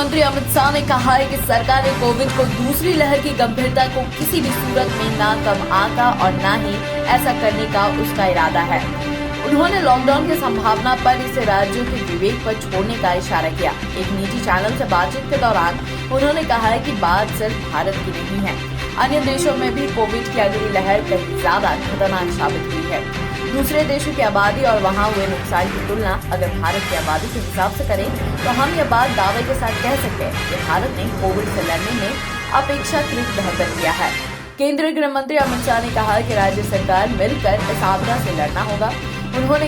मंत्री अमित शाह ने कहा है कि सरकार ने कोविड को दूसरी लहर की गंभीरता को किसी भी सूरत में ना कम आंका और ना ही ऐसा करने का उसका इरादा है। उन्होंने लॉकडाउन की संभावना पर इसे राज्यों के विवेक पर छोड़ने का इशारा किया। एक निजी चैनल से बातचीत के दौरान उन्होंने कहा है कि बात सिर्फ भारत की नहीं है, अन्य देशों में भी कोविड की अगली लहर कहीं ज्यादा खतरनाक साबित हुई है। दूसरे देशों की आबादी और वहां हुए नुकसान की तुलना अगर भारत की आबादी के हिसाब से करें तो हम यह बात दावे के साथ कह सकते हैं कि भारत ने कोविड से लड़ने में अपेक्षाकृत बेहतर किया है। केंद्रीय गृह मंत्री अमित शाह ने कहा कि राज्य सरकार मिलकर इस आपदा से लड़ना होगा। उन्होंने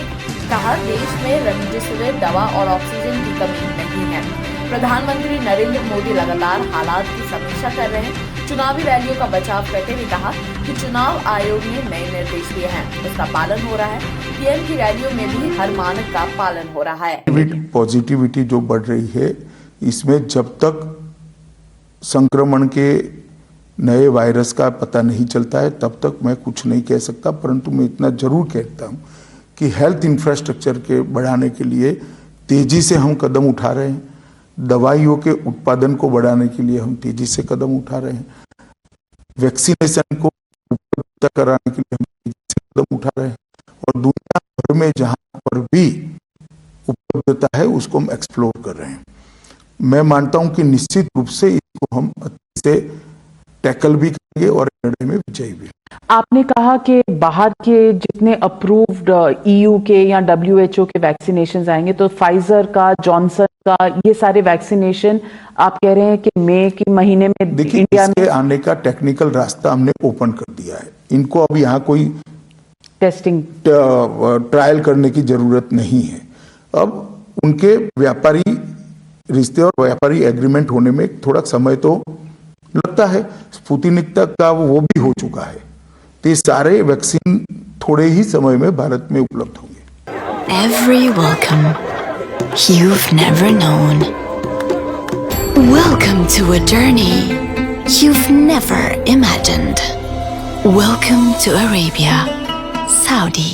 कहा देश में रेमडेसिविर दवा और ऑक्सीजन की कमी नहीं है। प्रधानमंत्री नरेंद्र मोदी लगातार हालात की समीक्षा कर रहे हैं। चुनावी रैलियों का बचाव करते हुए कहा कि चुनाव आयोग ने नए निर्देश दिए हैं, उसका पालन हो रहा है। पीएम की रैलियों में भी हर मानक का पालन हो रहा है। पॉजिटिविटी जो बढ़ रही है, इसमें जब तक संक्रमण के नए वायरस का पता नहीं चलता है तब तक मैं कुछ नहीं कह सकता, परंतु मैं इतना जरूर कहता हूं कि हेल्थ इंफ्रास्ट्रक्चर के बढ़ाने के लिए तेजी से हम कदम उठा रहे हैं। दवाइयों के उत्पादन को बढ़ाने के लिए हम तेजी से कदम उठा रहे हैं। वैक्सीनेशन को उपलब्ध कराने के लिए हम तेजी से कदम उठा रहे हैं और दुनिया भर में जहां पर भी उपलब्धता है उसको हम एक्सप्लोर कर रहे हैं। मैं मानता हूं कि निश्चित रूप से इसको हम अच्छे से टैकल भी करेंगे और लड़ाई में विजयी भी। आपने कहा कि बाहर के जितने अप्रूव्ड ईयू के या WHO के वैक्सीनेशन आएंगे तो फाइजर का, जॉनसन का, ये सारे वैक्सीनेशन आप कह रहे हैं कि मई के महीने में इंडिया में आने का टेक्निकल रास्ता हमने ओपन कर दिया है। इनको अब यहाँ कोई टेस्टिंग ट्रायल करने की जरूरत नहीं है। अब उनके व्यापारी रिश्ते और व्यापारी एग्रीमेंट होने में थोड़ा समय तो लगता है। स्पुतनिक तक का वो भी हो चुका है, तो ये सारे वैक्सीन थोड़े ही समय में भारत में उपलब्ध होंगे। Every welcome you've never known. Welcome to a journey you've never imagined. Welcome to Arabia, Saudi.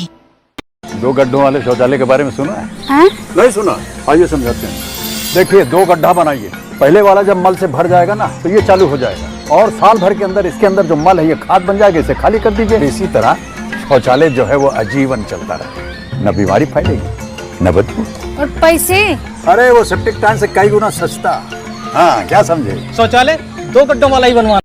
दो गड्ढों वाले शौचालय के बारे में सुना है? हाँ? नहीं सुना? आइए समझाते हैं। देखिए, दो गड्ढा बनाइए। पहले वाला जब मल से भर जाएगा ना तो ये चालू हो जाएगा और साल भर के अंदर इसके अंदर जो मल है ये खाद बन जाएगा, इसे खाली कर दीजिए। इसी तरह शौचालय जो है वो आजीवन चलता रहे, न बीमारी फैलेगी न बदबू। और पैसे? अरे वो सेप्टिक टैंक से कई गुना सस्ता। हाँ, क्या समझे? शौचालय 2 गड्ढों वाला ही बनवाना।